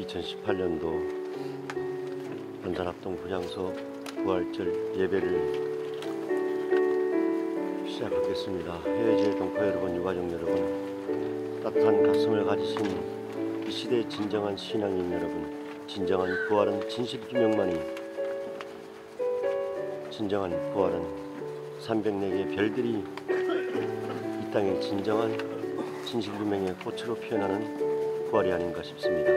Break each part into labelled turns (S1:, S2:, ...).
S1: 2018년도 안산합동 분향소 부활절 예배를 시작하겠습니다. 해외지의 동포 여러분, 유가족 여러분, 따뜻한 가슴을 가지신 이 시대의 진정한 신앙인 여러분, 진정한 부활은 진실규명만이, 진정한 부활은 304개의 별들이 이 땅의 진정한 진실규명의 꽃으로 피어나는 부활이 아닌가 싶습니다.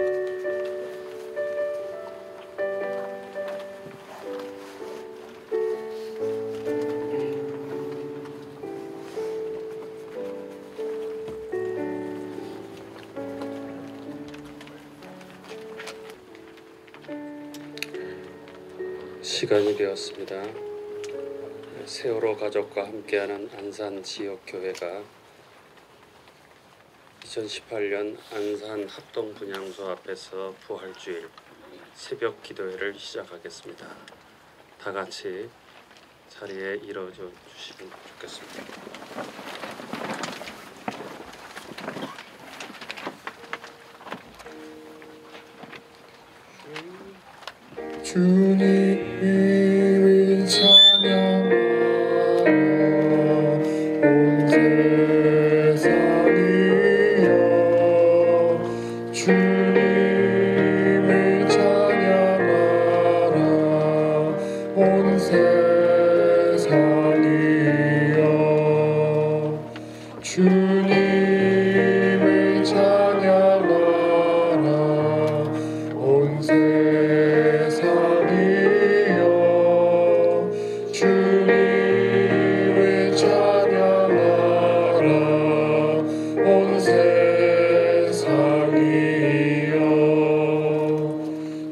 S2: 시간이 되었습니다. 세월호 가족과 함께하는 안산 지역교회가 2018년 안산 합동 분향소 앞에서 부활주일 새벽 기도회를 시작하겠습니다. 다 같이 자리에 일어져 주시면 좋겠습니다.
S3: 주님을 찬양하라 온 세상이여, 주님을 찬양하라 온 세상이여, 주님을 찬양하라 온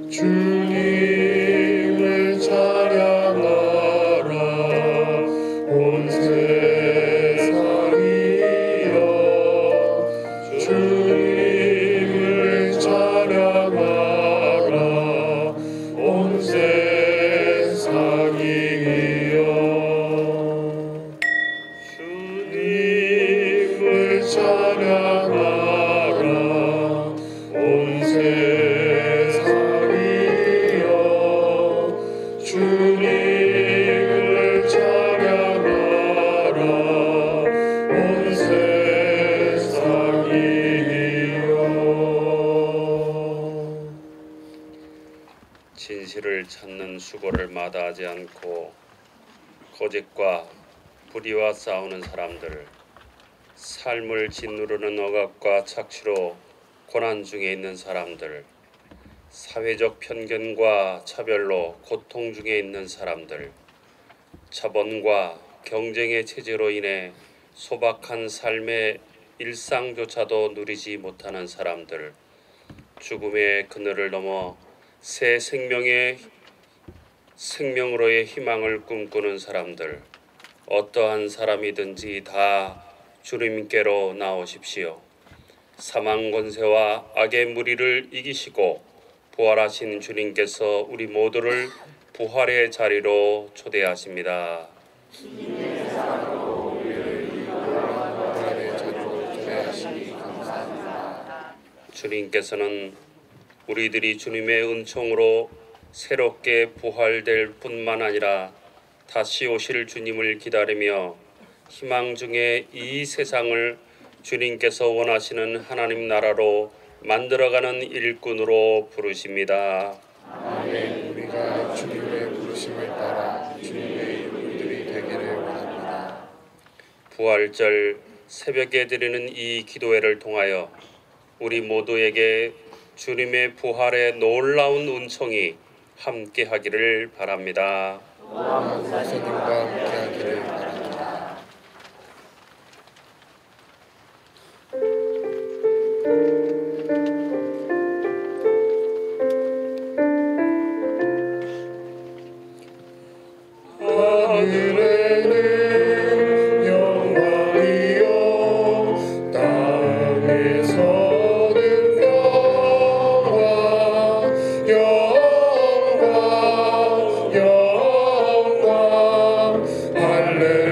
S3: 주님을 찬양하라 온 세상이여, 주님을 찬양하라 온 세상이여, 주님을 찬양하라 온 세상이여, 주님을 찬양하라 온 세상이여, 주님을 찬양하라 온 세상이여.
S2: 진실을 찾는 수고를 마다하지 않고 거짓과 불의와 싸우는 사람들, 삶을 짓누르는 억압과 착취로 고난 중에 있는 사람들, 사회적 편견과 차별로 고통 중에 있는 사람들, 자본과 경쟁의 체제로 인해 소박한 삶의 일상조차도 누리지 못하는 사람들, 죽음의 그늘을 넘어 새 생명으로의 희망을 꿈꾸는 사람들, 어떠한 사람이든지 다 주님께로 나오십시오. 사망 권세와 악의 무리를 이기시고 부활하신 주님께서 우리 모두를 부활의 자리로 초대하십니다. 주님께서는 우리들이 주님의 은총으로 새롭게 부활될 뿐만 아니라 다시 오실 주님을 기다리며 희망 중에 이 세상을 주님께서 원하시는 하나님 나라로 만들어가는 일꾼으로 부르십니다.
S3: 아멘. 우리가 주님의 부르심을 따라 주님의 일꾼들이 되기를 원합니다.
S2: 부활절 새벽에 드리는 이 기도회를 통하여 우리 모두에게 주님의 부활의 놀라운 은총이 함께하기를 바랍니다.
S3: 목사님과 함께하기를 바랍니다. 하늘에는 영광이요, 땅에서는 평화, 영광, 영광, 할렐루야.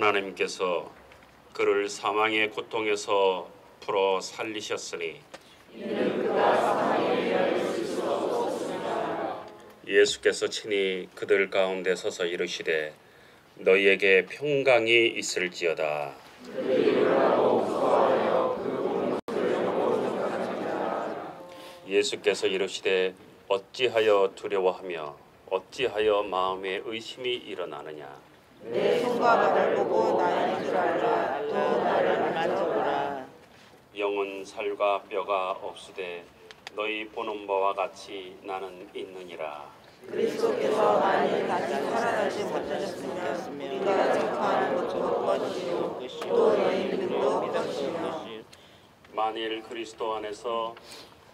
S2: 하나님께서 그를 사망의 고통에서 풀어 살리셨으니 예수께서 친히 그들 가운데 서서 이르시되 너희에게 평강이 있을지어다. 예수께서 이르시되 어찌하여 두려워하며 어찌하여 마음에 의심이 일어나느냐.
S4: 내 손과 발을 보고 나인 줄 알라. 또 나를 만져보라.
S2: 영은 살과 뼈가 없으되 너희 보는 바와 같이 나는 있느니라.
S4: 그리스도께서 만일 다시 살아나지 못하셨으면 우리가 전파하는 것도 헛것이요 또 너희 믿음도 헛것이요.
S2: 만일 그리스도 안에서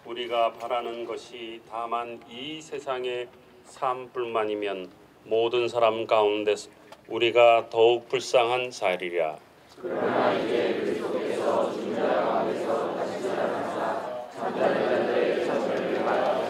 S2: 우리가 바라는 것이 다만 이 세상의 삶뿐만이면 모든 사람 가운데 우리가 더욱 불쌍한 자리라.
S4: 그러나 이제 그리스도께서 죽은 자 가운데서 다시 살아나사 잠자는 자들의 천국을 받으셨다.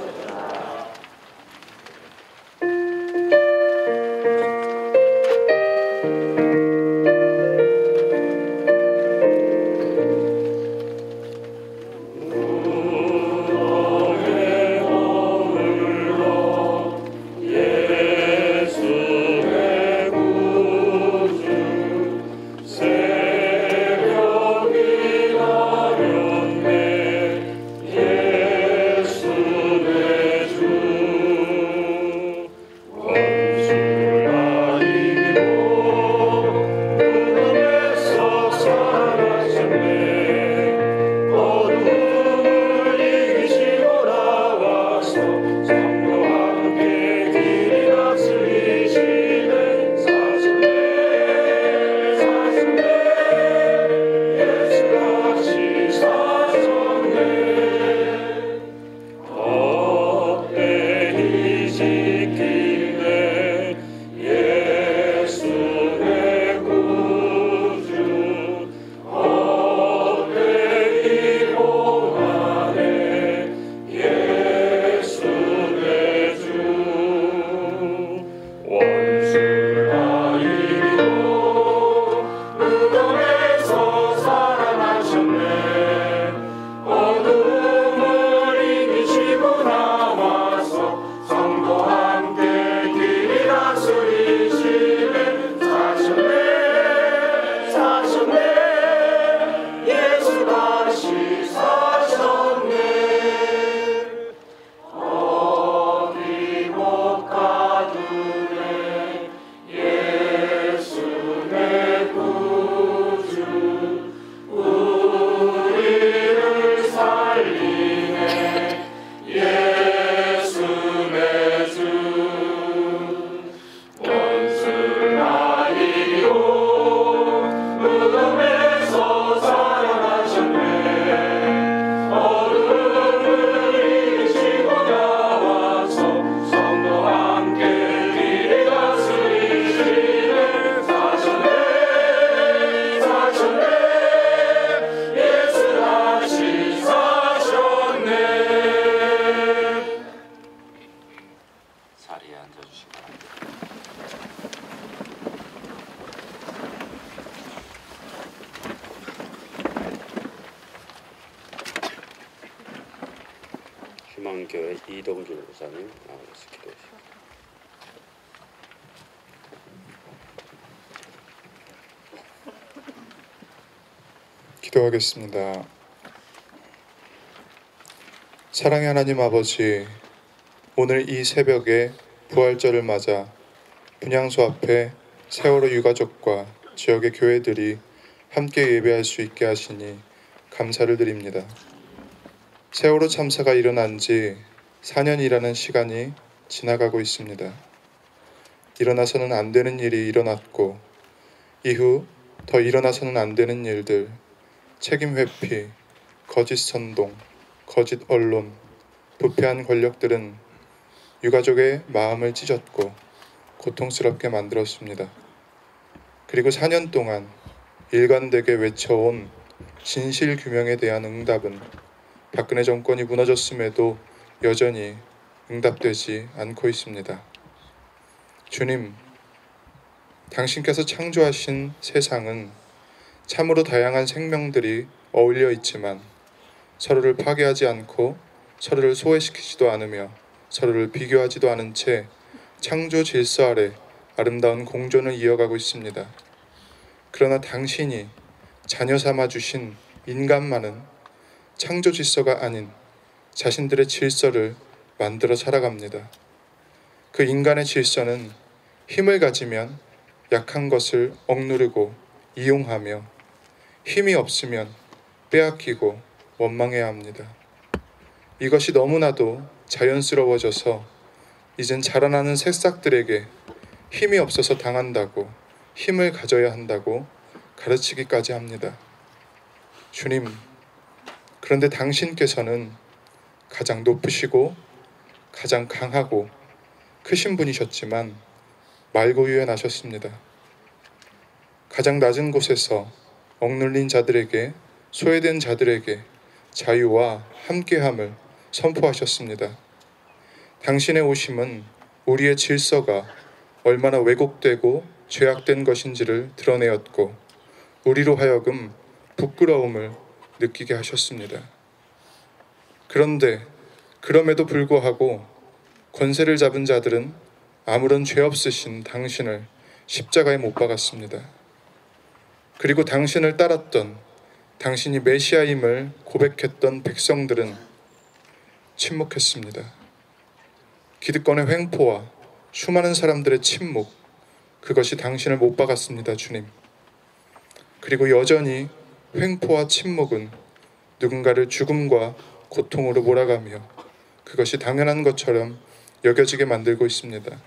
S2: 희망교회 이동준 목사님 나와주셔서 기도하십시오.
S3: 기도하겠습니다. 사랑의 하나님 아버지, 오늘 이 새벽에 부활절을 맞아 분향소 앞에 세월호 유가족과 지역의 교회들이 함께 예배할 수 있게 하시니 감사를 드립니다. 세월호 참사가 일어난 지 4년이라는 시간이 지나가고 있습니다. 일어나서는 안 되는 일이 일어났고 이후 더 일어나서는 안 되는 일들, 책임 회피, 거짓 선동, 거짓 언론, 부패한 권력들은 유가족의 마음을 찢었고 고통스럽게 만들었습니다. 그리고 4년 동안 일관되게 외쳐온 진실 규명에 대한 응답은 박근혜 정권이 무너졌음에도 여전히 응답되지 않고 있습니다. 주님, 당신께서 창조하신 세상은 참으로 다양한 생명들이 어울려 있지만 서로를 파괴하지 않고 서로를 소외시키지도 않으며 서로를 비교하지도 않은 채 창조 질서 아래 아름다운 공존을 이어가고 있습니다. 그러나 당신이 자녀 삼아 주신 인간만은 창조 질서가 아닌 자신들의 질서를 만들어 살아갑니다. 그 인간의 질서는 힘을 가지면 약한 것을 억누르고 이용하며 힘이 없으면 빼앗기고 원망해야 합니다. 이것이 너무나도 자연스러워져서 이젠 자라나는 새싹들에게 힘이 없어서 당한다고, 힘을 가져야 한다고 가르치기까지 합니다. 주님, 그런데 당신께서는 가장 높으시고 가장 강하고 크신 분이셨지만 말고유연하셨습니다. 가장 낮은 곳에서 억눌린 자들에게, 소외된 자들에게 자유와 함께함을 선포하셨습니다. 당신의 오심은 우리의 질서가 얼마나 왜곡되고 죄악된 것인지를 드러내었고 우리로 하여금 부끄러움을 느끼게 하셨습니다. 그런데 그럼에도 불구하고 권세를 잡은 자들은 아무런 죄 없으신 당신을 십자가에 못 박았습니다. 그리고 당신을 따랐던, 당신이 메시아임을 고백했던 백성들은 침묵했습니다. 기득권의 횡포와 수많은 사람들의 침묵, 그것이 당신을 못 박았습니다, 주님. 그리고 여전히 횡포와 침묵은 누군가를 죽음과 고통으로 몰아가며 그것이 당연한 것처럼 여겨지게 만들고 있습니다.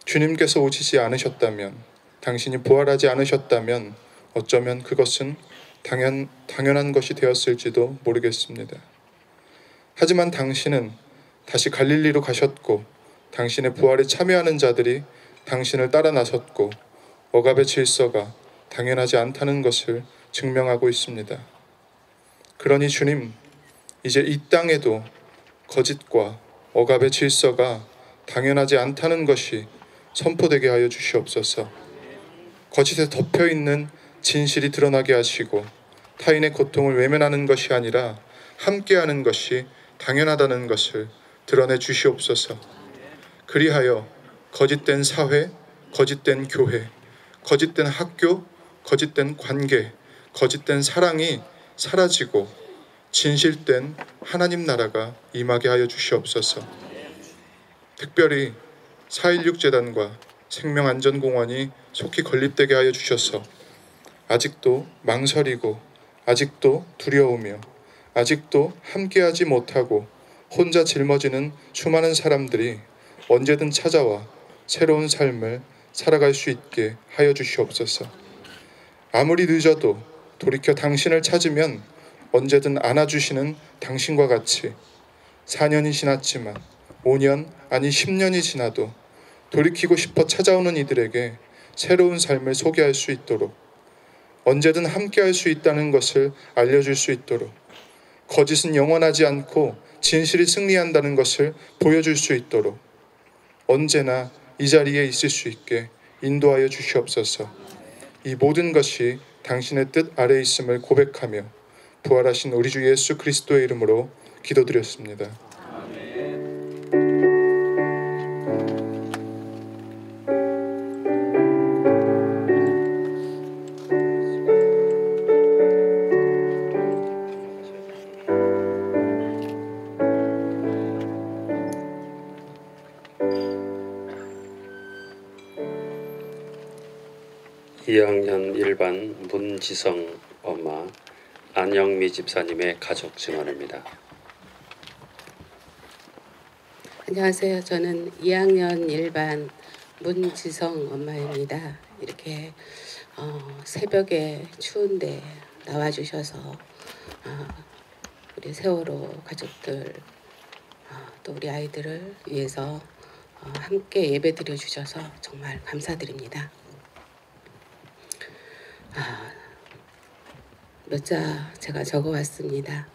S3: 주님께서 오시지 않으셨다면, 당신이 부활하지 않으셨다면 어쩌면 그것은 당연한 것이 되었을지도 모르겠습니다. 하지만 당신은 다시 갈릴리로 가셨고 당신의 부활에 참여하는 자들이 당신을 따라 나섰고 억압의 질서가 당연하지 않다는 것을 증명하고 있습니다. 그러니 주님, 이제 이 땅에도 거짓과 억압의 질서가 당연하지 않다는 것이 선포되게 하여 주시옵소서. 거짓에 덮여있는 진실이 드러나게 하시고 타인의 고통을 외면하는 것이 아니라 함께하는 것이 당연하다는 것을 드러내 주시옵소서. 그리하여 거짓된 사회, 거짓된 교회, 거짓된 학교, 거짓된 관계, 거짓된 사랑이 사라지고 진실된 하나님 나라가 임하게 하여 주시옵소서. 특별히 4.16 재단과 생명안전공원이 속히 건립되게 하여 주셔서 아직도 망설이고 아직도 두려우며 아직도 함께하지 못하고 혼자 짊어지는 수많은 사람들이 언제든 찾아와 새로운 삶을 살아갈 수 있게 하여 주시옵소서. 아무리 늦어도 돌이켜 당신을 찾으면 언제든 안아주시는 당신과 같이 4년이 지났지만 5년 아니 10년이 지나도 돌이키고 싶어 찾아오는 이들에게 새로운 삶을 소개할 수 있도록, 언제든 함께할 수 있다는 것을 알려줄 수 있도록, 거짓은 영원하지 않고 진실이 승리한다는 것을 보여줄 수 있도록 언제나 이 자리에 있을 수 있게 인도하여 주시옵소서. 이 모든 것이 당신의 뜻 아래 있음을 고백하며 부활하신 우리 주 예수 그리스도의 이름으로 기도드렸습니다.
S2: (2학년 1반) 문지성 엄마 안영미 집사님의 가족 증언입니다.
S5: 안녕하세요. 저는 2학년 1반 문지성 엄마입니다. 이렇게 새벽에 추운데 나와주셔서 우리 세월호 가족들 또 우리 아이들을 위해서 함께 예배드려 주셔서 정말 감사드립니다. 몇 자 제가 적어왔습니다.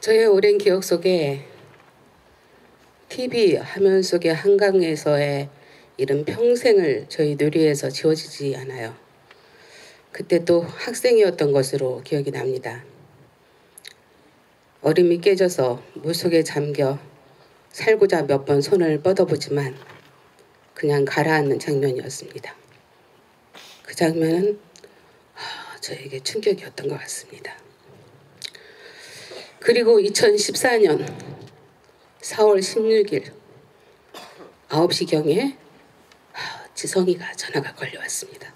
S5: 저의 오랜 기억 속에 TV 화면 속의 한강에서의 이런 평생을 저희 뇌리에서 지워지지 않아요. 그때 또 학생이었던 것으로 기억이 납니다. 얼음이 깨져서 물속에 잠겨 살고자 몇 번 손을 뻗어보지만 그냥 가라앉는 장면이었습니다. 그 장면은 저에게 충격이었던 것 같습니다. 그리고 2014년 4월 16일 9시경에 지성이가 전화가 걸려왔습니다.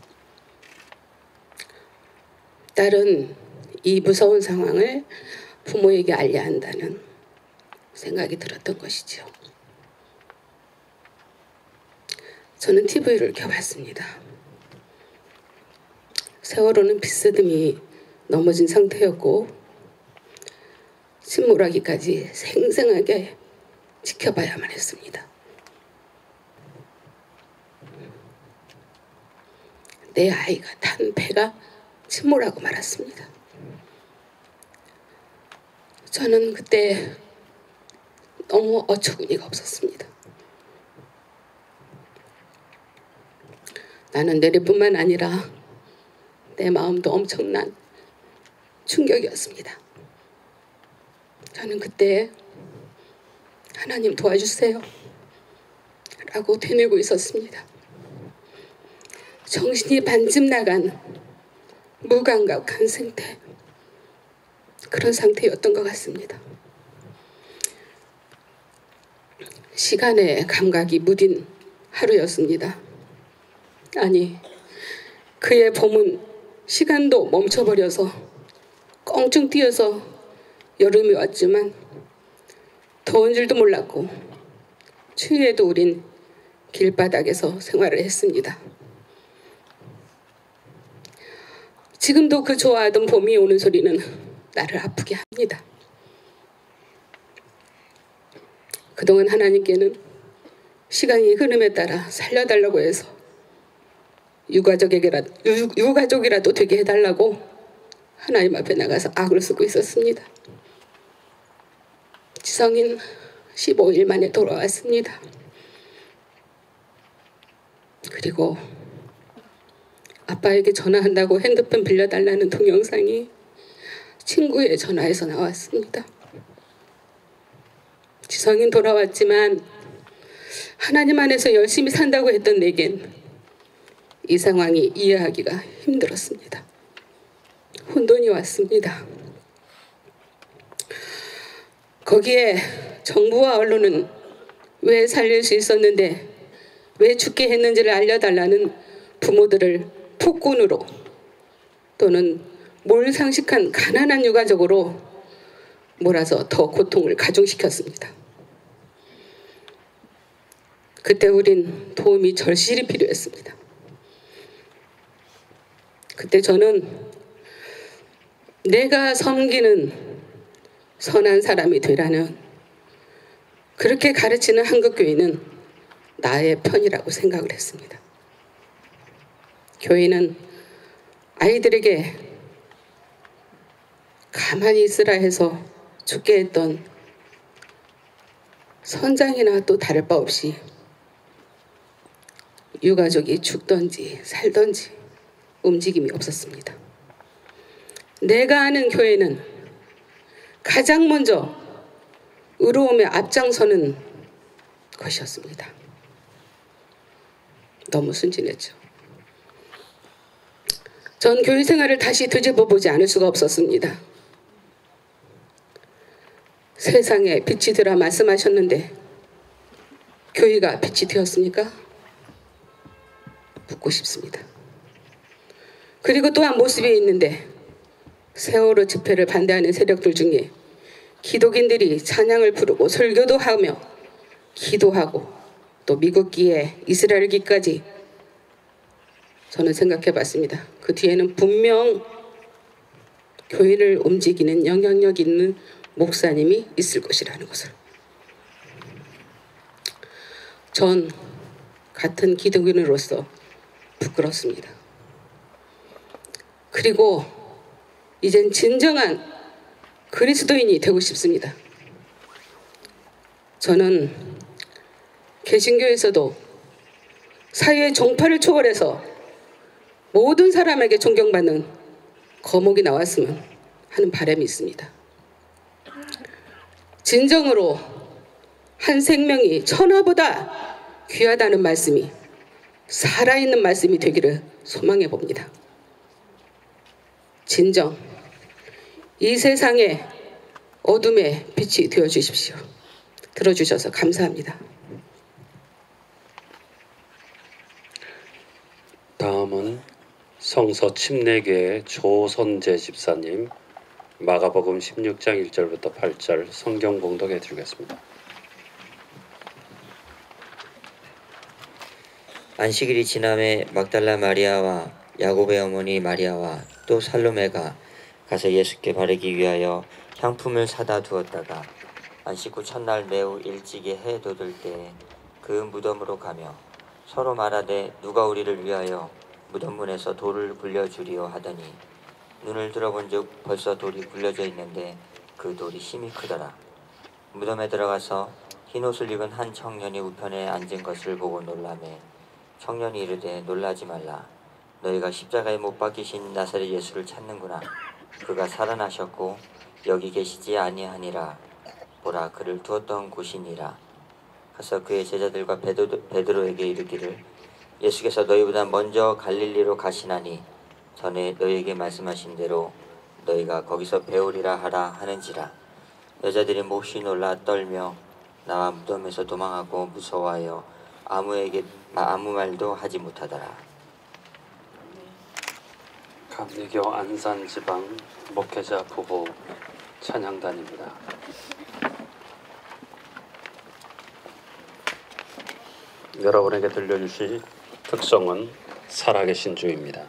S5: 딸은 이 무서운 상황을 부모에게 알려야 한다는 생각이 들었던 것이죠. 저는 TV를 켜봤습니다. 세월호는 비스듬히 넘어진 상태였고 침몰하기까지 생생하게 지켜봐야만 했습니다. 내 아이가 탄 배가 침몰하고 말았습니다. 저는 그때 너무 어처구니가 없었습니다. 나는 내리뿐만 아니라 내 마음도 엄청난 충격이었습니다. 저는 그때 하나님 도와주세요 라고 되뇌고 있었습니다. 정신이 반쯤 나간 무감각한 상태, 그런 상태였던 것 같습니다. 시간의 감각이 무딘 하루였습니다. 아니, 그의 봄은 시간도 멈춰버려서 껑충 뛰어서 여름이 왔지만 더운 줄도 몰랐고 추위에도 우린 길바닥에서 생활을 했습니다. 지금도 그 좋아하던 봄이 오는 소리는 나를 아프게 합니다. 그동안 하나님께는 시간이 흐름에 따라 살려달라고 해서 유가족이라도 되게 해달라고 하나님 앞에 나가서 악을 쓰고 있었습니다. 지성인 15일 만에 돌아왔습니다. 그리고 아빠에게 전화한다고 핸드폰 빌려달라는 동영상이 친구의 전화에서 나왔습니다. 지성인 돌아왔지만 하나님 안에서 열심히 산다고 했던 내겐 이 상황이 이해하기가 힘들었습니다. 혼돈이 왔습니다. 거기에 정부와 언론은 왜 살릴 수 있었는데 왜 죽게 했는지를 알려달라는 부모들을 폭군으로 또는 몰상식한 가난한 유가족으로 몰아서 더 고통을 가중시켰습니다. 그때 우린 도움이 절실히 필요했습니다. 그때 저는 내가 섬기는 선한 사람이 되라는 그렇게 가르치는 한국교회는 나의 편이라고 생각을 했습니다. 교회는 아이들에게 가만히 있으라 해서 죽게 했던 선장이나 또 다를 바 없이 유가족이 죽던지 살던지 움직임이 없었습니다. 내가 아는 교회는 가장 먼저 의로움에 앞장서는 것이었습니다. 너무 순진했죠. 전 교회 생활을 다시 되짚어보지 않을 수가 없었습니다. 세상에 빛이 되라 말씀하셨는데 교회가 빛이 되었습니까? 묻고 싶습니다. 그리고 또한 모습이 있는데 세월호 집회를 반대하는 세력들 중에 기독인들이 찬양을 부르고 설교도 하며 기도하고 또 미국기에 이스라엘기까지 저는 생각해 봤습니다. 그 뒤에는 분명 교회를 움직이는 영향력 있는 목사님이 있을 것이라는 것을. 전 같은 기독인으로서 부끄럽습니다. 그리고 이젠 진정한 그리스도인이 되고 싶습니다. 저는 개신교에서도 사회의 종파를 초월해서 모든 사람에게 존경받는 거목이 나왔으면 하는 바람이 있습니다. 진정으로 한 생명이 천하보다 귀하다는 말씀이 살아있는 말씀이 되기를 소망해 봅니다. 진정 이 세상의 어둠의 빛이 되어 주십시오. 들어주셔서 감사합니다.
S2: 다음은 성서 침례교회 조선재 집사님 마가복음 16장 1절부터 8절 성경 봉독해 드리겠습니다.
S6: 안식일이 지남에 막달라 마리아와 야곱의 어머니 마리아와 또 살로메가 가서 예수께 바르기 위하여 향품을 사다 두었다가 안식 후 첫날 매우 일찍이 해 돋을 때에 그 무덤으로 가며 서로 말하되 누가 우리를 위하여 무덤 문에서 돌을 굴려주리요 하더니 눈을 들어본즉 벌써 돌이 굴려져 있는데 그 돌이 심히 크더라. 무덤에 들어가서 흰옷을 입은 한 청년이 우편에 앉은 것을 보고 놀라매 청년이 이르되 놀라지 말라. 너희가 십자가에 못 박히신 나사렛 예수를 찾는구나. 그가 살아나셨고 여기 계시지 아니하니라. 보라 그를 두었던 곳이니라. 가서 그의 제자들과 베드로에게 이르기를 예수께서 너희보다 먼저 갈릴리로 가시나니 전에 너희에게 말씀하신 대로 너희가 거기서 배우리라 하라 하는지라. 여자들이 몹시 놀라 떨며 나와 무덤에서 도망하고 무서워하여 아무 말도 하지 못하더라.
S2: 감리교 안산지방 목회자 부부 찬양단입니다. 여러분에게 들려주실 특성은 살아계신 주입니다.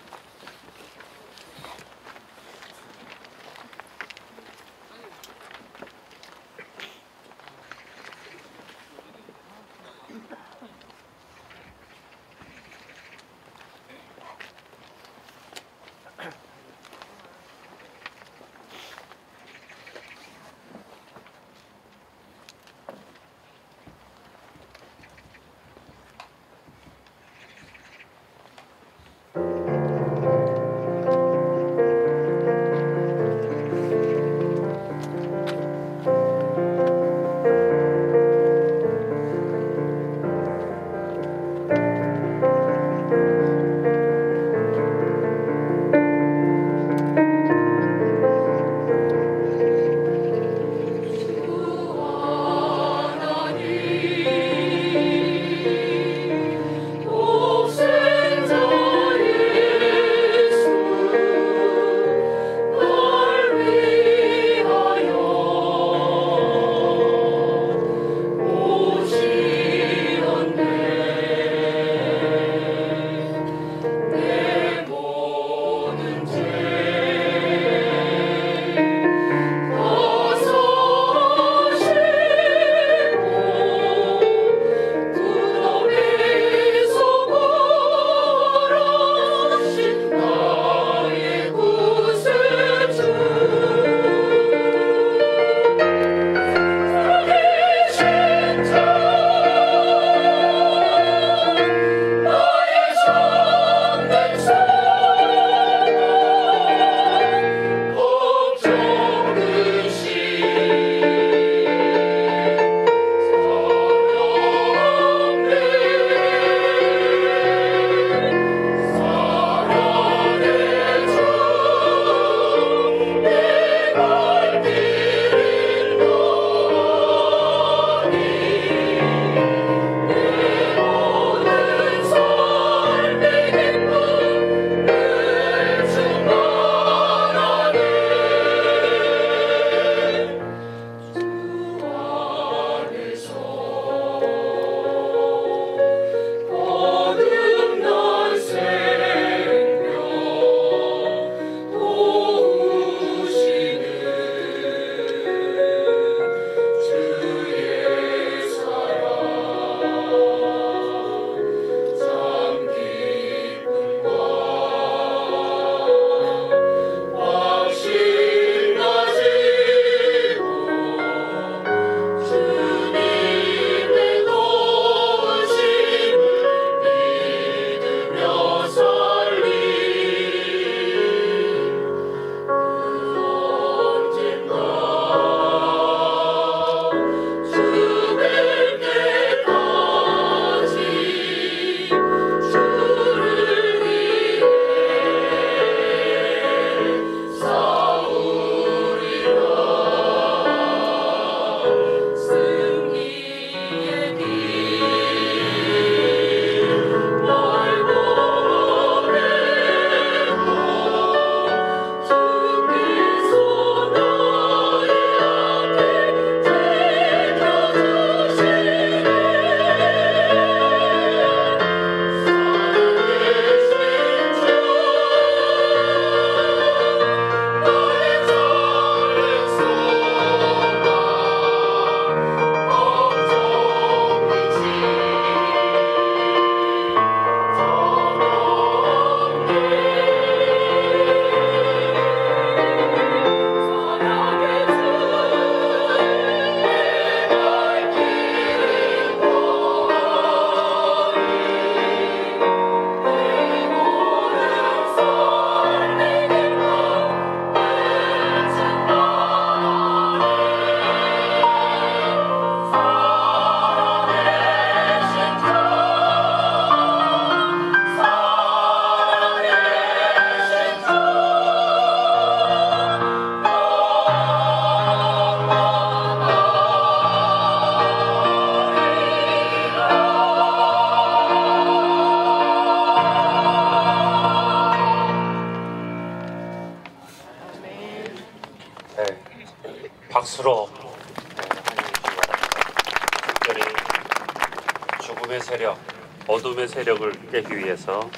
S2: 죽음의 세력, 어둠의 세력을 깨기 위해서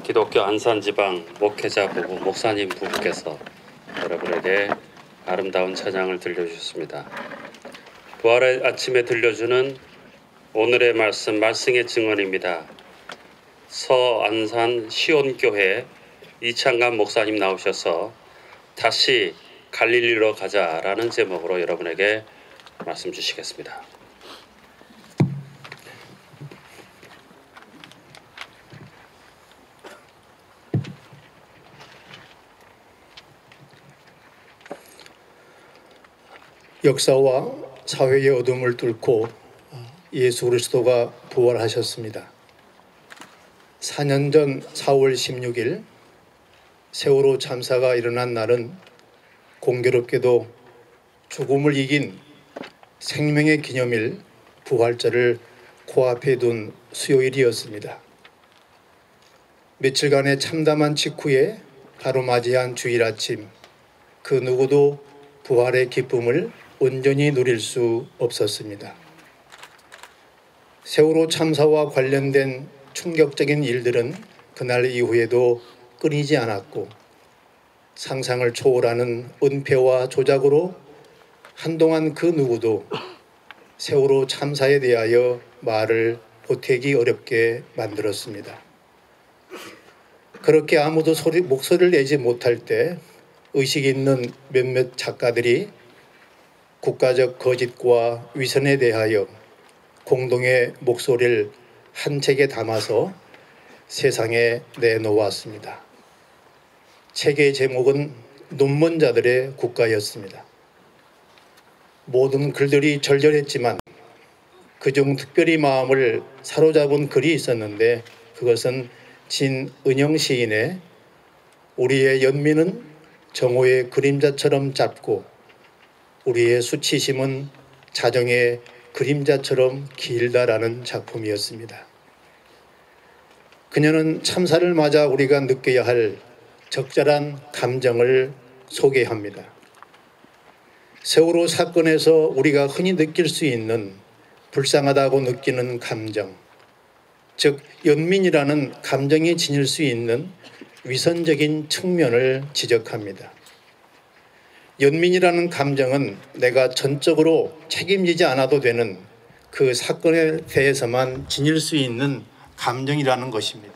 S2: 기독교 안산지방 목회자 부부, 목사님 부부께서 여러분에게 아름다운 찬양을 들려주셨습니다. 부활의 아침에 들려주는 오늘의 말씀의 증언입니다. 서안산 시온교회 이창감 목사님 나오셔서 다시 갈릴리로 가자라는 제목으로 여러분에게 말씀 주시겠습니다.
S7: 역사와 사회의 어둠을 뚫고 예수 그리스도가 부활하셨습니다. 4년 전 4월 16일 세월호 참사가 일어난 날은 공교롭게도 죽음을 이긴 생명의 기념일 부활절을 코앞에 둔 수요일이었습니다. 며칠간의 참담한 직후에 바로 맞이한 주일 아침, 그 누구도 부활의 기쁨을 온전히 누릴 수 없었습니다. 세월호 참사와 관련된 충격적인 일들은 그날 이후에도 끊이지 않았고 상상을 초월하는 은폐와 조작으로 한동안 그 누구도 세월호 참사에 대하여 말을 보태기 어렵게 만들었습니다. 그렇게 아무도 목소리를 내지 못할 때 의식 있는 몇몇 작가들이 국가적 거짓과 위선에 대하여 공동의 목소리를 한 책에 담아서 세상에 내놓았습니다. 책의 제목은 눈먼 자들의 국가였습니다. 모든 글들이 절절했지만 그중 특별히 마음을 사로잡은 글이 있었는데 그것은 진은영 시인의 우리의 연민은 정오의 그림자처럼 짧고 우리의 수치심은 자정의 그림자처럼 길다라는 작품이었습니다. 그녀는 참사를 맞아 우리가 느껴야 할 적절한 감정을 소개합니다. 세월호 사건에서 우리가 흔히 느낄 수 있는 불쌍하다고 느끼는 감정, 즉 연민이라는 감정이 지닐 수 있는 위선적인 측면을 지적합니다. 연민이라는 감정은 내가 전적으로 책임지지 않아도 되는 그 사건에 대해서만 지닐 수 있는 감정이라는 것입니다.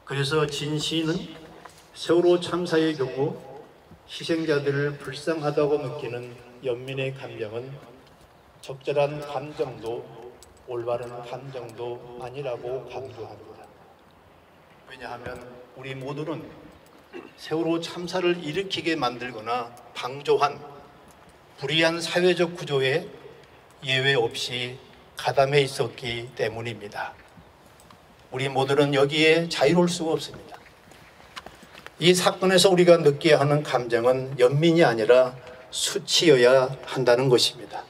S7: 그래서 진 시인은 세월호 참사의 경우 희생자들을 불쌍하다고 느끼는 연민의 감정은 적절한 감정도 올바른 감정도 아니라고 강조합니다. 왜냐하면 우리 모두는 세월호 참사를 일으키게 만들거나 방조한 불이한 사회적 구조에 예외 없이 가담해 있었기 때문입니다. 우리 모두는 여기에 자유로울 수가 없습니다. 이 사건에서 우리가 느껴야 하는 감정은 연민이 아니라 수치여야 한다는 것입니다.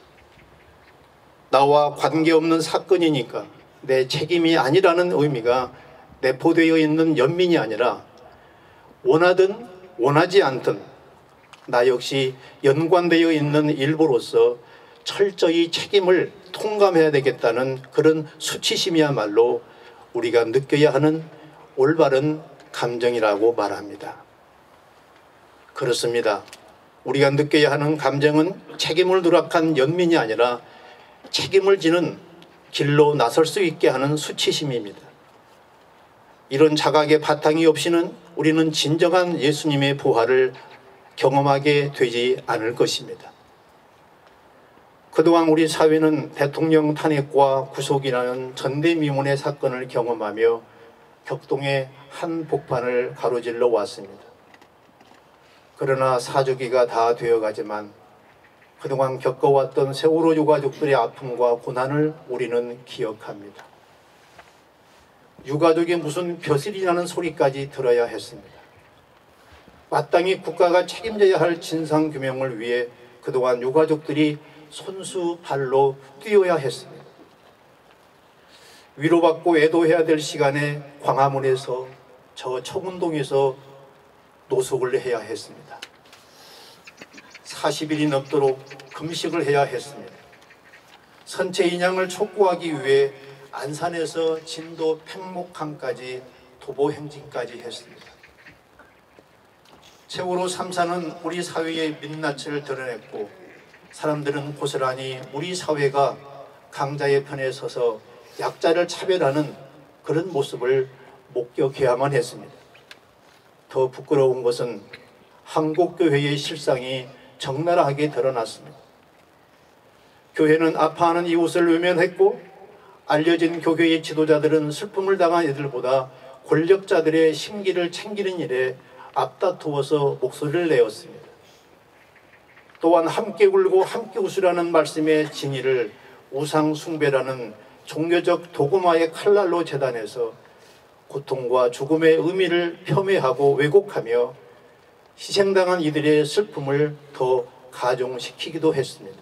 S7: 나와 관계없는 사건이니까 내 책임이 아니라는 의미가 내포되어 있는 연민이 아니라 원하든 원하지 않든 나 역시 연관되어 있는 일부로서 철저히 책임을 통감해야 되겠다는 그런 수치심이야말로 우리가 느껴야 하는 올바른 감정이라고 말합니다. 그렇습니다. 우리가 느껴야 하는 감정은 책임을 누락한 연민이 아니라 책임을 지는 길로 나설 수 있게 하는 수치심입니다. 이런 자각의 바탕이 없이는 우리는 진정한 예수님의 부활을 경험하게 되지 않을 것입니다. 그동안 우리 사회는 대통령 탄핵과 구속이라는 전대미문의 사건을 경험하며 격동의 한복판을 가로질러 왔습니다. 그러나 사주기가 다 되어가지만 그동안 겪어왔던 세월호 유가족들의 아픔과 고난을 우리는 기억합니다. 유가족이 무슨 벼슬이라는 소리까지 들어야 했습니다. 마땅히 국가가 책임져야 할 진상규명을 위해 그동안 유가족들이 손수발로 뛰어야 했습니다. 위로받고 애도해야 될 시간에 광화문에서 저 청운동에서 노숙을 해야 했습니다. 40일이 넘도록 금식을 해야 했습니다. 선체 인양을 촉구하기 위해 안산에서 진도 팽목항까지 도보 행진까지 했습니다. 세월호 3사는 우리 사회의 민낯을 드러냈고 사람들은 고스란히 우리 사회가 강자의 편에 서서 약자를 차별하는 그런 모습을 목격해야만 했습니다. 더 부끄러운 것은 한국교회의 실상이 적나라하게 드러났습니다. 교회는 아파하는 이웃을 외면했고 알려진 교회의 지도자들은 슬픔을 당한 이들보다 권력자들의 심기를 챙기는 일에 앞다투어서 목소리를 내었습니다. 또한 함께 울고 함께 웃으라는 말씀의 진의를 우상 숭배라는 종교적 도구마의 칼날로 재단해서 고통과 죽음의 의미를 폄훼하고 왜곡하며 희생당한 이들의 슬픔을 더 가중시키기도 했습니다.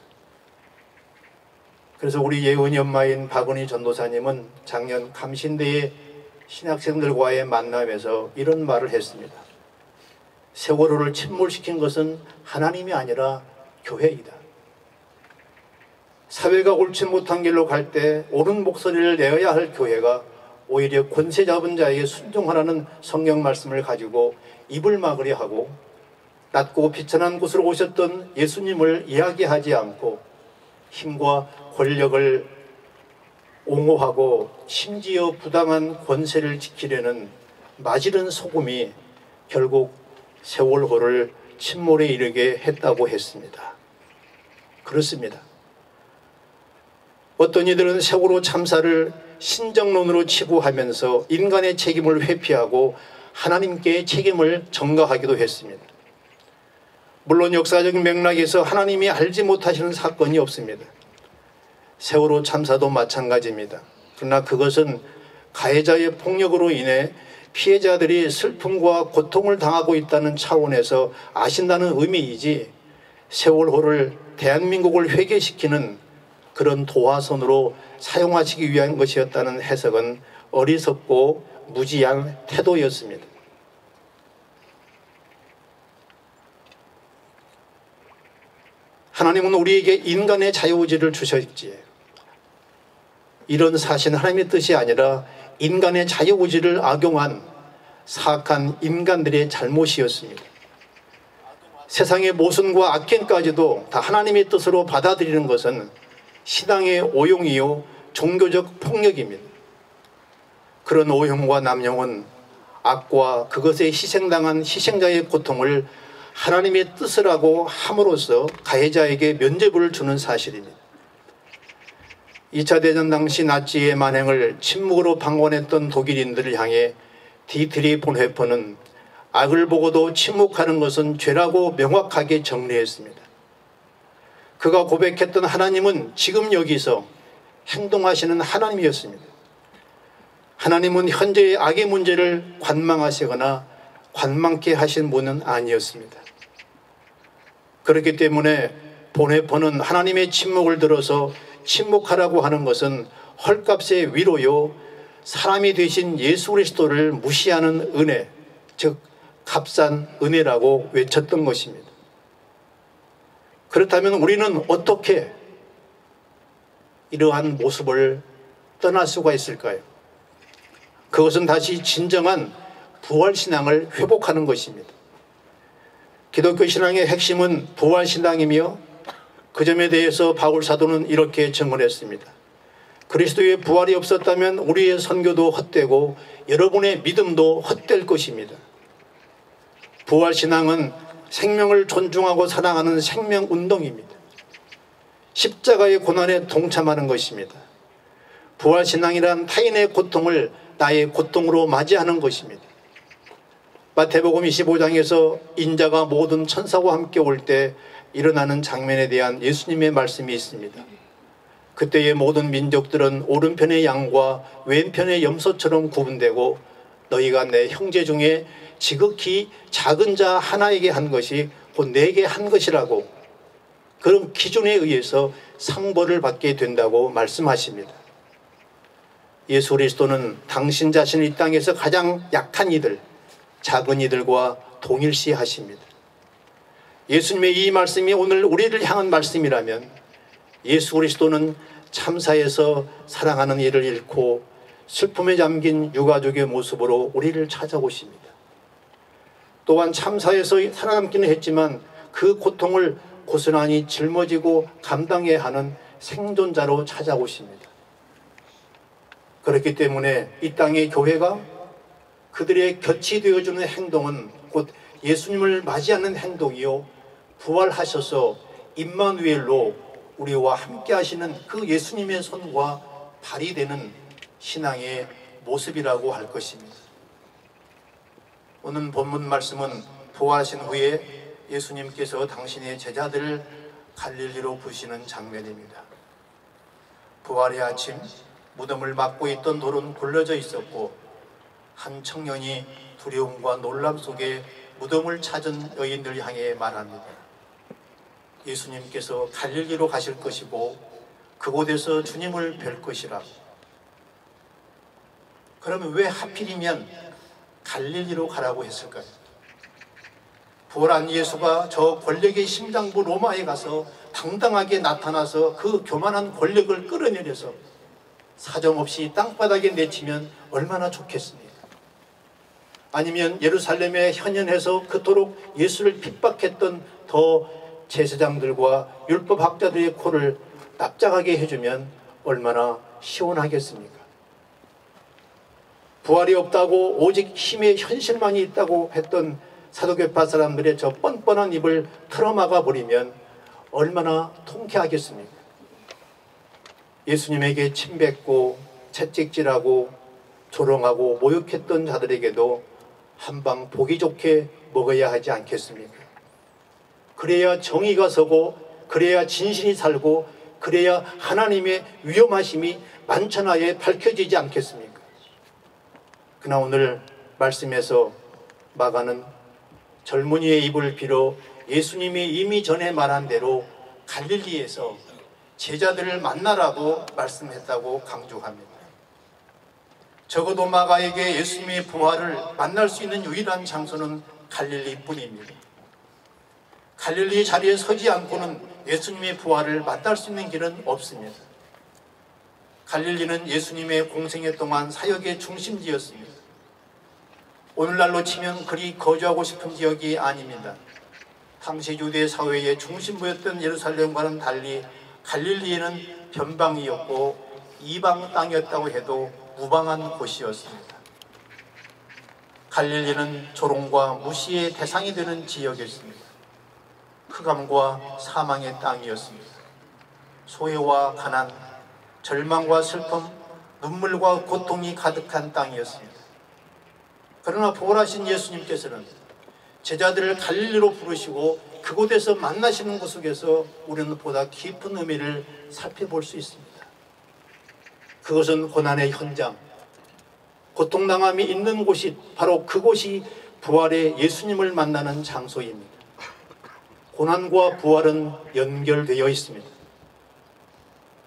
S7: 그래서 우리 예은이 엄마인 박은희 전도사님은 작년 감신대의 신학생들과의 만남에서 이런 말을 했습니다. 세월호를 침몰시킨 것은 하나님이 아니라 교회이다. 사회가 옳지 못한 길로 갈 때 옳은 목소리를 내어야 할 교회가 오히려 권세 잡은 자에게 순종하라는 성경 말씀을 가지고 입을 막으려 하고 낮고 비천한 곳으로 오셨던 예수님을 이야기하지 않고 힘과 권력을 옹호하고 심지어 부당한 권세를 지키려는 마지른 소금이 결국 세월호를 침몰에 이르게 했다고 했습니다. 그렇습니다. 어떤 이들은 세월호 참사를 신정론으로 치부하면서 인간의 책임을 회피하고 하나님께 책임을 전가하기도 했습니다. 물론 역사적인 맥락에서 하나님이 알지 못하시는 사건이 없습니다. 세월호 참사도 마찬가지입니다. 그러나 그것은 가해자의 폭력으로 인해 피해자들이 슬픔과 고통을 당하고 있다는 차원에서 아신다는 의미이지 세월호를 대한민국을 회개시키는 그런 도화선으로 사용하시기 위한 것이었다는 해석은 어리석고 무지한 태도였습니다. 하나님은 우리에게 인간의 자유의지를 주셨지에 이런 사실은 하나님의 뜻이 아니라 인간의 자유의지를 악용한 사악한 인간들의 잘못이었습니다. 세상의 모순과 악행까지도 다 하나님의 뜻으로 받아들이는 것은 신앙의 오용이요 종교적 폭력입니다. 그런 오용과 남용은 악과 그것에 희생당한 희생자의 고통을 하나님의 뜻이라고 함으로써 가해자에게 면죄부를 주는 사실입니다. 2차 대전 당시 나치의 만행을 침묵으로 방관했던 독일인들을 향해 디트리 본헤퍼는 악을 보고도 침묵하는 것은 죄라고 명확하게 정리했습니다. 그가 고백했던 하나님은 지금 여기서 행동하시는 하나님이었습니다. 하나님은 현재의 악의 문제를 관망하시거나 관망케 하신 분은 아니었습니다. 그렇기 때문에 본헤퍼는 하나님의 침묵을 들어서 침묵하라고 하는 것은 헐값의 위로요 사람이 되신 예수 그리스도를 무시하는 은혜, 즉 값싼 은혜라고 외쳤던 것입니다. 그렇다면 우리는 어떻게 이러한 모습을 떠날 수가 있을까요? 그것은 다시 진정한 부활신앙을 회복하는 것입니다. 기독교 신앙의 핵심은 부활신앙이며 그 점에 대해서 바울 사도는 이렇게 증언했습니다. 그리스도의 부활이 없었다면 우리의 선교도 헛되고 여러분의 믿음도 헛될 것입니다. 부활신앙은 생명을 존중하고 사랑하는 생명운동입니다. 십자가의 고난에 동참하는 것입니다. 부활신앙이란 타인의 고통을 나의 고통으로 맞이하는 것입니다. 마태복음 25장에서 인자가 모든 천사와 함께 올 때 일어나는 장면에 대한 예수님의 말씀이 있습니다. 그때의 모든 민족들은 오른편의 양과 왼편의 염소처럼 구분되고 너희가 내 형제 중에 지극히 작은 자 하나에게 한 것이 곧 내게 한 것이라고 그런 기준에 의해서 상벌을 받게 된다고 말씀하십니다. 예수 그리스도는 당신 자신을 이 땅에서 가장 약한 이들, 작은 이들과 동일시하십니다. 예수님의 이 말씀이 오늘 우리를 향한 말씀이라면 예수 그리스도는 참사에서 사랑하는 이를 잃고 슬픔에 잠긴 유가족의 모습으로 우리를 찾아오십니다. 또한 참사에서 살아남기는 했지만 그 고통을 고스란히 짊어지고 감당해야 하는 생존자로 찾아오십니다. 그렇기 때문에 이 땅의 교회가 그들의 곁이 되어주는 행동은 곧 예수님을 맞이하는 행동이요, 부활하셔서 임마누엘로 우리와 함께 하시는 그 예수님의 손과 발이 되는 신앙의 모습이라고 할 것입니다. 오늘 본문 말씀은 부활하신 후에 예수님께서 당신의 제자들을 갈릴리로 부르시는 장면입니다. 부활의 아침, 무덤을 막고 있던 돌은 굴러져 있었고 한 청년이 두려움과 놀람 속에 무덤을 찾은 여인들 향해 말합니다. 예수님께서 갈릴리로 가실 것이고 그곳에서 주님을 뵐 것이라. 그러면 왜 하필이면 갈릴리로 가라고 했을까요? 부활한 예수가 저 권력의 심장부 로마에 가서 당당하게 나타나서 그 교만한 권력을 끌어내려서 사정없이 땅바닥에 내치면 얼마나 좋겠습니까? 아니면 예루살렘에 현현해서 그토록 예수를 핍박했던 더 제사장들과 율법학자들의 코를 납작하게 해주면 얼마나 시원하겠습니까? 부활이 없다고 오직 힘의 현실만이 있다고 했던 사도계파 사람들의 저 뻔뻔한 입을 틀어막아 버리면 얼마나 통쾌하겠습니까? 예수님에게 침뱉고 채찍질하고 조롱하고 모욕했던 자들에게도 한방 보기 좋게 먹어야 하지 않겠습니까? 그래야 정의가 서고, 그래야 진실이 살고, 그래야 하나님의 위엄하심이 만천하에 밝혀지지 않겠습니까? 그러나 오늘 말씀에서 마가는 젊은이의 입을 빌어 예수님이 이미 전에 말한 대로 갈릴리에서 제자들을 만나라고 말씀했다고 강조합니다. 적어도 마가에게 예수님의 부활을 만날 수 있는 유일한 장소는 갈릴리뿐입니다. 갈릴리 자리에 서지 않고는 예수님의 부활을 만날 수 있는 길은 없습니다. 갈릴리는 예수님의 공생애 동안 사역의 중심지였습니다. 오늘날로 치면 그리 거주하고 싶은 지역이 아닙니다. 당시 유대 사회의 중심부였던 예루살렘과는 달리 갈릴리에는 변방이었고 이방 땅이었다고 해도 무방한 곳이었습니다. 갈릴리는 조롱과 무시의 대상이 되는 지역이었습니다. 흑암과 사망의 땅이었습니다. 소외와 가난, 절망과 슬픔, 눈물과 고통이 가득한 땅이었습니다. 그러나 부활하신 예수님께서는 제자들을 갈릴리로 부르시고 그곳에서 만나시는 것 속에서 우리는 보다 깊은 의미를 살펴볼 수 있습니다. 그것은 고난의 현장, 고통당함이 있는 곳이 바로 그곳이 부활의 예수님을 만나는 장소입니다. 고난과 부활은 연결되어 있습니다.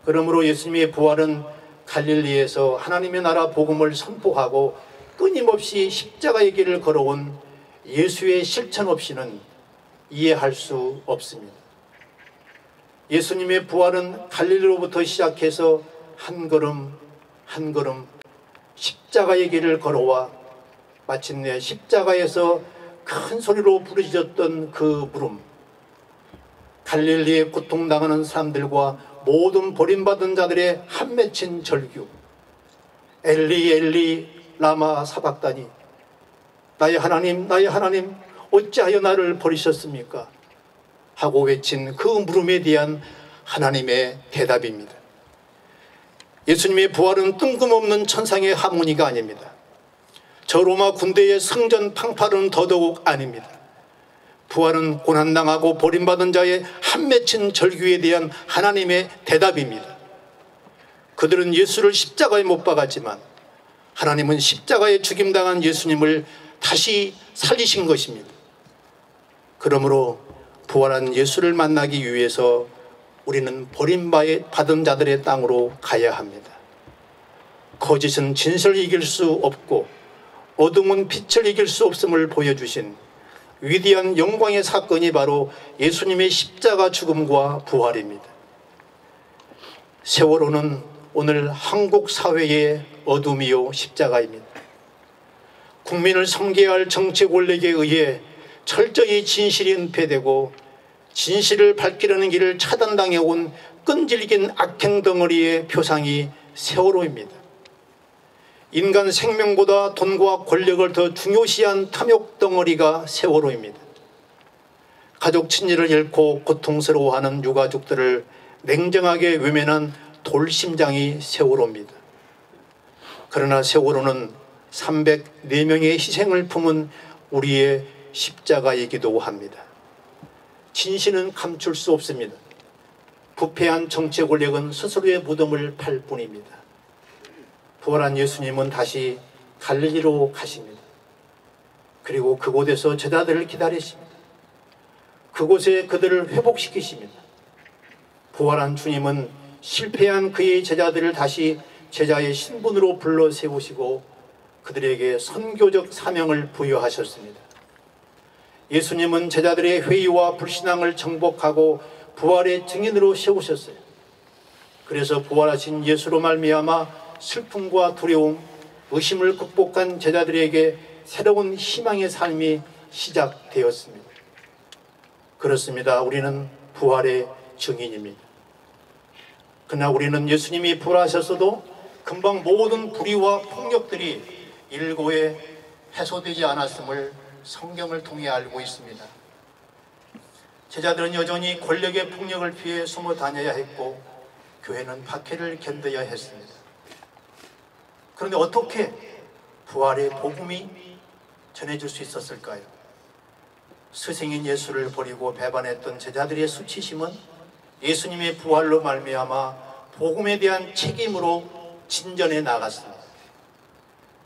S7: 그러므로 예수님의 부활은 갈릴리에서 하나님의 나라 복음을 선포하고 끊임없이 십자가의 길을 걸어온 예수의 실천 없이는 이해할 수 없습니다. 예수님의 부활은 갈릴리로부터 시작해서 한 걸음 한 걸음 십자가의 길을 걸어와 마침내 십자가에서 큰 소리로 부르짖었던 그 부름, 갈릴리에 고통당하는 사람들과 모든 버림받은 자들의 한 맺힌 절규, 엘리 엘리 라마 사박다니, 나의 하나님 나의 하나님 어찌하여 나를 버리셨습니까? 하고 외친 그 물음에 대한 하나님의 대답입니다. 예수님의 부활은 뜬금없는 천상의 하모니가 아닙니다. 저 로마 군대의 승전 팡파르는 더더욱 아닙니다. 부활은 고난당하고 버림받은 자의 한 맺힌 절규에 대한 하나님의 대답입니다. 그들은 예수를 십자가에 못 박았지만 하나님은 십자가에 죽임당한 예수님을 다시 살리신 것입니다. 그러므로 부활한 예수를 만나기 위해서 우리는 버림받은 자들의 땅으로 가야 합니다. 거짓은 진실을 이길 수 없고 어둠은 빛을 이길 수 없음을 보여주신 위대한 영광의 사건이 바로 예수님의 십자가 죽음과 부활입니다. 세월호는 오늘 한국 사회의 어둠이요 십자가입니다. 국민을 섬겨야 할 정치 권력에 의해 철저히 진실이 은폐되고 진실을 밝히려는 길을 차단당해 온 끈질긴 악행 덩어리의 표상이 세월호입니다. 인간 생명보다 돈과 권력을 더 중요시한 탐욕 덩어리가 세월호입니다. 가족 친지를 잃고 고통스러워하는 유가족들을 냉정하게 외면한 돌심장이 세월호입니다. 그러나 세월호는 304명의 희생을 품은 우리의 십자가이기도 합니다. 진실은 감출 수 없습니다. 부패한 정치 권력은 스스로의 무덤을 팔 뿐입니다. 부활한 예수님은 다시 갈릴리로 가십니다. 그리고 그곳에서 제자들을 기다리십니다. 그곳에 그들을 회복시키십니다. 부활한 주님은 실패한 그의 제자들을 다시 제자의 신분으로 불러 세우시고 그들에게 선교적 사명을 부여하셨습니다. 예수님은 제자들의 회의와 불신앙을 정복하고 부활의 증인으로 세우셨어요. 그래서 부활하신 예수로 말미암아 슬픔과 두려움, 의심을 극복한 제자들에게 새로운 희망의 삶이 시작되었습니다. 그렇습니다. 우리는 부활의 증인입니다. 그러나 우리는 예수님이 부활하셨어도 금방 모든 불의와 폭력들이 일고에 해소되지 않았음을 성경을 통해 알고 있습니다. 제자들은 여전히 권력의 폭력을 피해 숨어 다녀야 했고 교회는 박해를 견뎌야 했습니다. 그런데 어떻게 부활의 복음이 전해질 수 있었을까요? 스승인 예수를 버리고 배반했던 제자들의 수치심은 예수님의 부활로 말미암아 복음에 대한 책임으로 진전해 나갔습니다.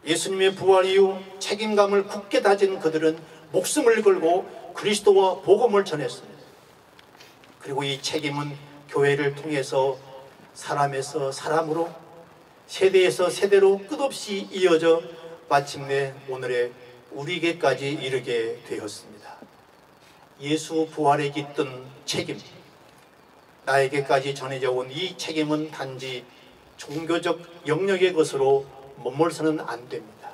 S7: 예수님의 부활 이후 책임감을 굳게 다진 그들은 목숨을 걸고 그리스도와 복음을 전했습니다. 그리고 이 책임은 교회를 통해서 사람에서 사람으로 세대에서 세대로 끝없이 이어져 마침내 오늘의 우리에게까지 이르게 되었습니다. 예수 부활에 깃든 책임, 나에게까지 전해져 온 이 책임은 단지 종교적 영역의 것으로 머물러서는 안 됩니다.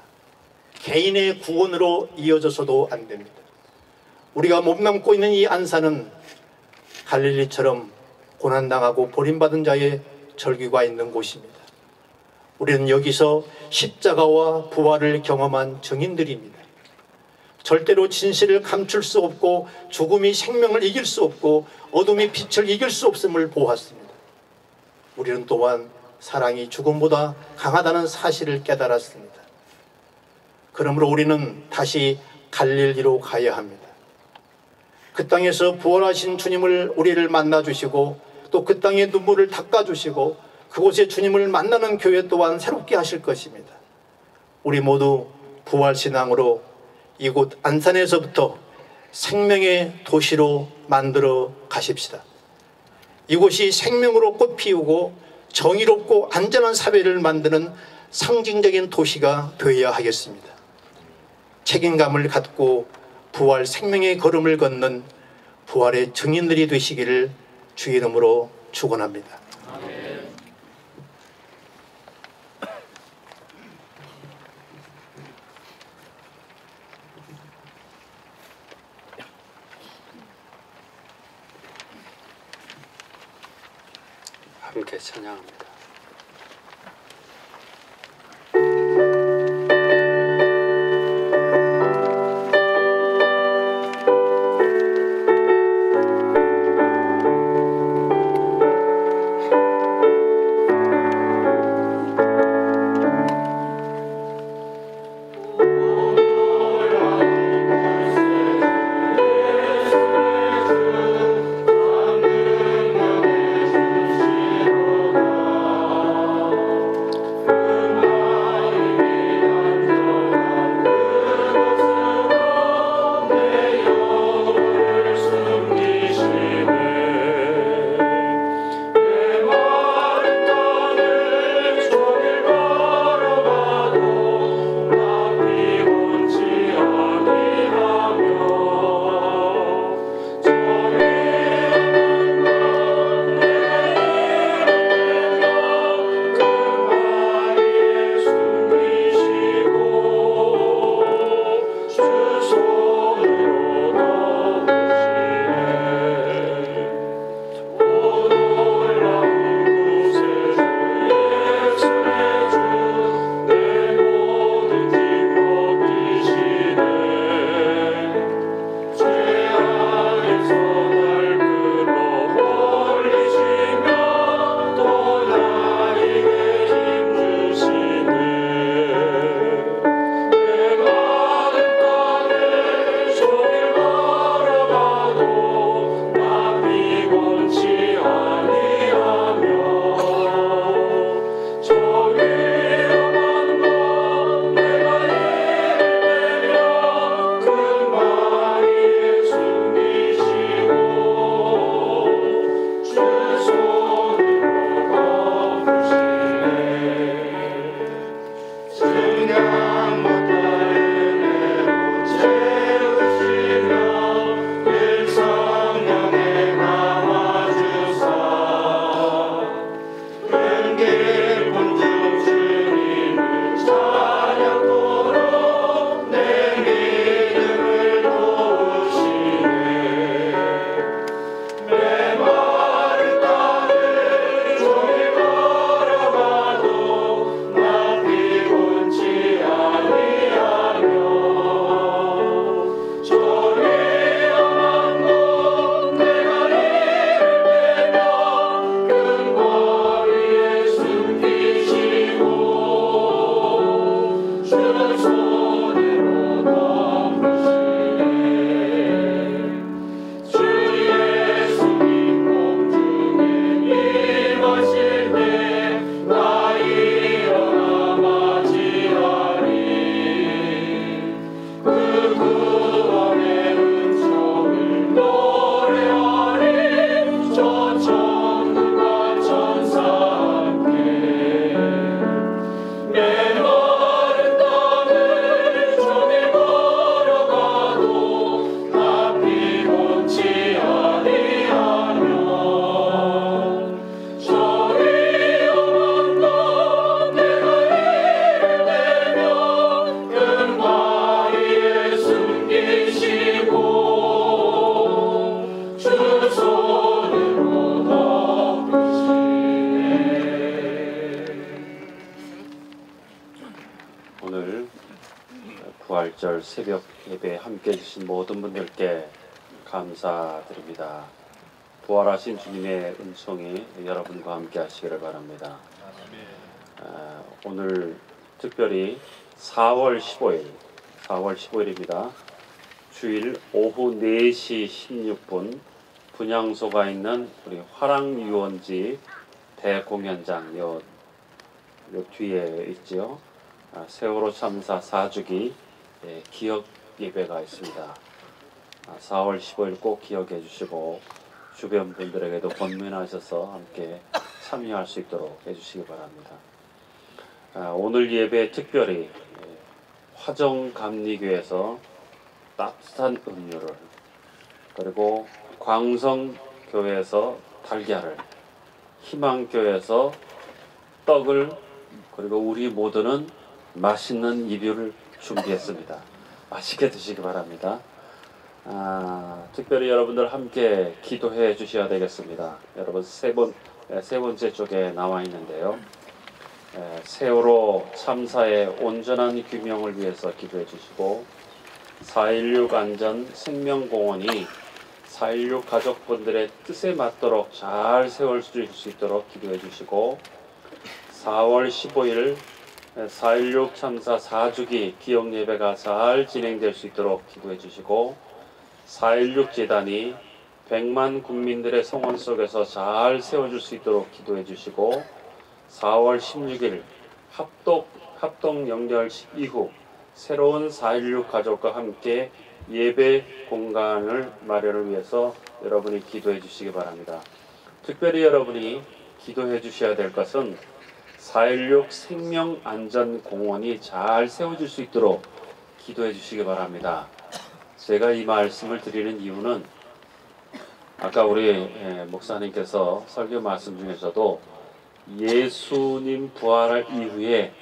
S7: 개인의 구원으로 이어져서도 안 됩니다. 우리가 몸담고 있는 이 안산은 갈릴리처럼 고난당하고 버림받은 자의 절기가 있는 곳입니다. 우리는 여기서 십자가와 부활을 경험한 증인들입니다. 절대로 진실을 감출 수 없고 죽음이 생명을 이길 수 없고 어둠이 빛을 이길 수 없음을 보았습니다. 우리는 또한 사랑이 죽음보다 강하다는 사실을 깨달았습니다. 그러므로 우리는 다시 갈릴리로 가야 합니다. 그 땅에서 부활하신 주님을 우리를 만나주시고 또 그 땅의 눈물을 닦아주시고 그곳에 주님을 만나는 교회 또한 새롭게 하실 것입니다. 우리 모두 부활신앙으로 이곳 안산에서부터 생명의 도시로 만들어 가십시다. 이곳이 생명으로 꽃피우고 정의롭고 안전한 사회를 만드는 상징적인 도시가 되어야 하겠습니다. 책임감을 갖고 부활 생명의 걸음을 걷는 부활의 증인들이 되시기를 주의 이름으로 축원합니다.
S2: 함께 찬양합니다.
S4: 주
S2: 부활절 새벽 예배 함께 해주신 모든 분들께 감사드립니다. 부활하신 주님의 은총이 여러분과 함께 하시기를 바랍니다. 오늘 특별히 4월 15일입니다. 주일 오후 4시 16분 분향소가 있는 우리 화랑유원지 대공연장 요 뒤에 있지요. 세월호 참사 4주기 기억 예배가 있습니다. 4월 15일 꼭 기억해 주시고 주변 분들에게도 권면하셔서 함께 참여할 수 있도록 해주시기 바랍니다. 오늘 예배 특별히 화정감리교에서 따뜻한 음료를, 그리고 광성교회에서 달걀을, 희망교회에서 떡을, 그리고 우리 모두는 맛있는 이뷰를 준비했습니다. 맛있게 드시기 바랍니다. 특별히 여러분들 함께 기도해 주셔야 되겠습니다. 여러분 세 번째 쪽에 나와 있는데요. 세월호 참사의 온전한 규명을 위해서 기도해 주시고, 4.16 안전 생명공원이 4.16 가족분들의 뜻에 맞도록 잘 세워질 수 있도록 기도해 주시고, 4월 15일 4.16 참사 4주기 기억예배가 잘 진행될 수 있도록 기도해 주시고, 4.16 재단이 100만 국민들의 성원 속에서 잘 세워질 수 있도록 기도해 주시고, 4월 16일 합동 영렬식 이후 새로운 4.16 가족과 함께 예배 공간을 마련을 위해서 여러분이 기도해 주시기 바랍니다. 특별히 여러분이 기도해 주셔야 될 것은 4.16 생명안전공원이 잘 세워질 수 있도록 기도해 주시기 바랍니다. 제가 이 말씀을 드리는 이유는 아까 우리 목사님께서 설교 말씀 중에서도 예수님 부활할 이후에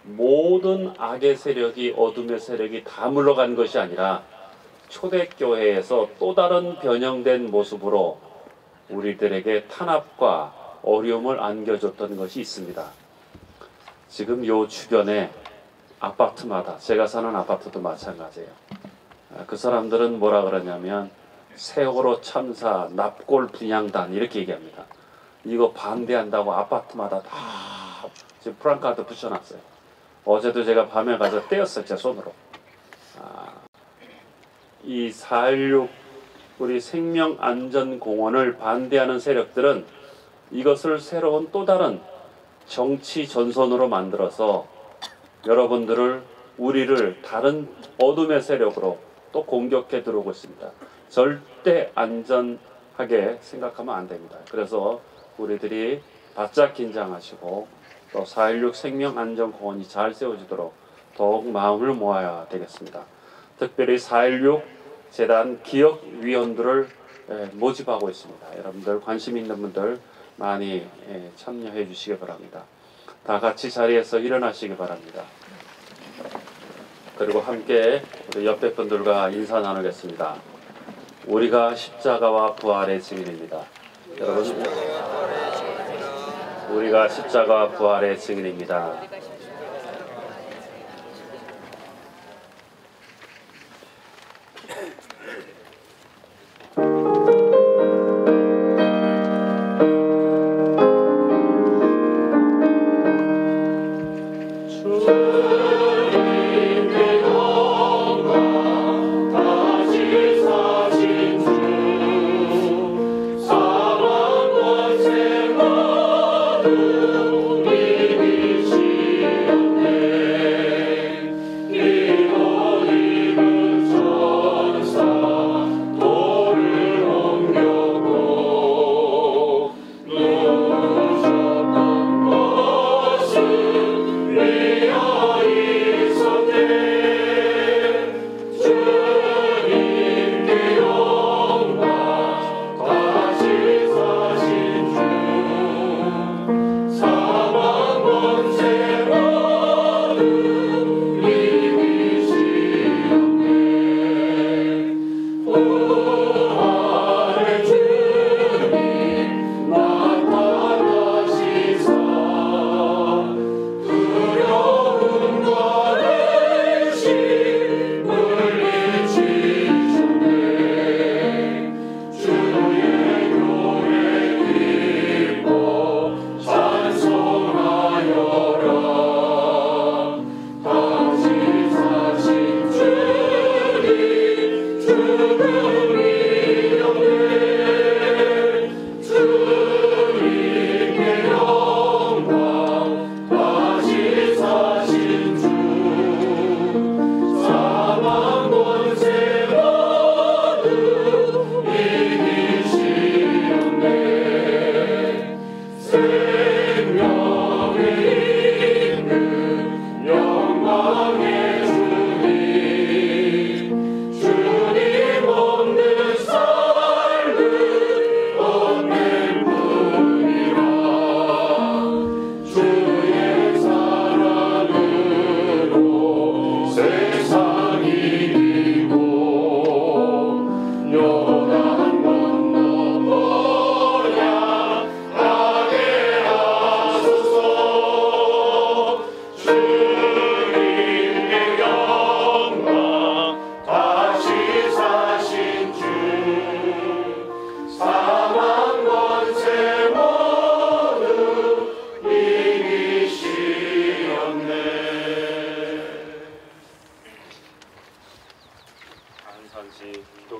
S2: 모든 악의 세력이, 어둠의 세력이 다 물러간 것이 아니라 초대교회에서 또 다른 변형된 모습으로 우리들에게 탄압과 어려움을 안겨줬던 것이 있습니다. 지금 요 주변에 아파트마다, 제가 사는 아파트도 마찬가지예요. 그 사람들은 뭐라 그러냐면 세월호 참사 납골 분향단 이렇게 얘기합니다. 이거 반대한다고 아파트마다 다 지금 프랑카드 붙여놨어요. 어제도 제가 밤에 가서 떼었어요, 제 손으로. 이 4.16 우리 생명안전공원을 반대하는 세력들은 이것을 새로운 또 다른 정치 전선으로 만들어서 여러분들을, 우리를 다른 어둠의 세력으로 또 공격해 들어오고 있습니다. 절대 안전하게 생각하면 안 됩니다. 그래서 우리들이 바짝 긴장하시고 또 4.16 생명안전공원이 잘 세워지도록 더욱 마음을 모아야 되겠습니다. 특별히 4.16 재단 기억위원들을 모집하고 있습니다. 여러분들 관심 있는 분들 많이 참여해 주시기 바랍니다. 다 같이 자리에서 일어나시기 바랍니다. 그리고 함께 우리 옆에 분들과 인사 나누겠습니다. 우리가 십자가와 부활의 증인입니다. 여러분, 우리가 십자가와 부활의 증인입니다.
S4: We are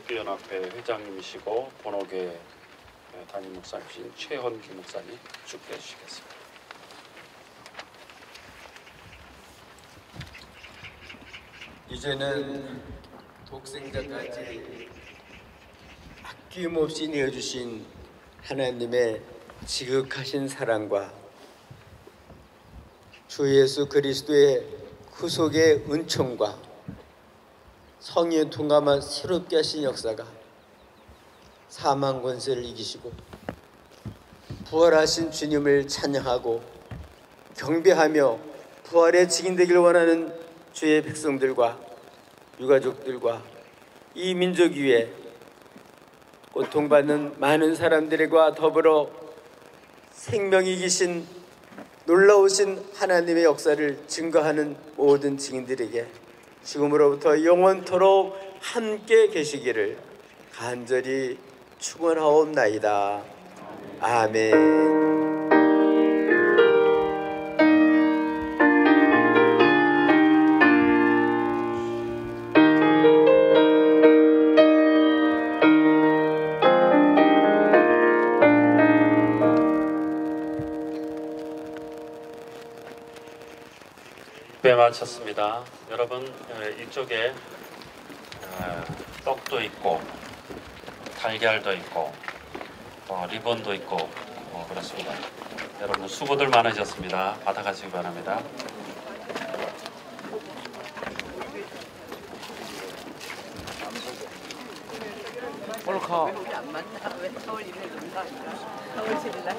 S2: 기독교연합회 회장님이시고 번호계 담임 목사님이신 최헌기 목사님 축도해 주시겠습니다.
S8: 이제는 독생자까지 아낌없이 내어주신 하나님의 지극하신 사랑과 주 예수 그리스도의 구속의 은총과 성령의 통감을 새롭게 하신 역사가 사망 권세를 이기시고 부활하신 주님을 찬양하고 경배하며 부활의 증인되기를 원하는 주의 백성들과 유가족들과 이 민족 위에 고통받는 많은 사람들과 더불어 생명이 이기신 놀라우신 하나님의 역사를 증거하는 모든 증인들에게 지금으로부터 영원토록 함께 계시기를 간절히 축원하옵나이다. 아멘.
S2: 네, 마쳤습니다. 여러분 이쪽에 떡도 있고 달걀도 있고 리본도 있고 그렇습니다. 여러분 수고들 많으셨습니다. 받아가시기 바랍니다.
S9: 여기 안 만나. 왜 서울 일을 논다. 서울시를
S4: 나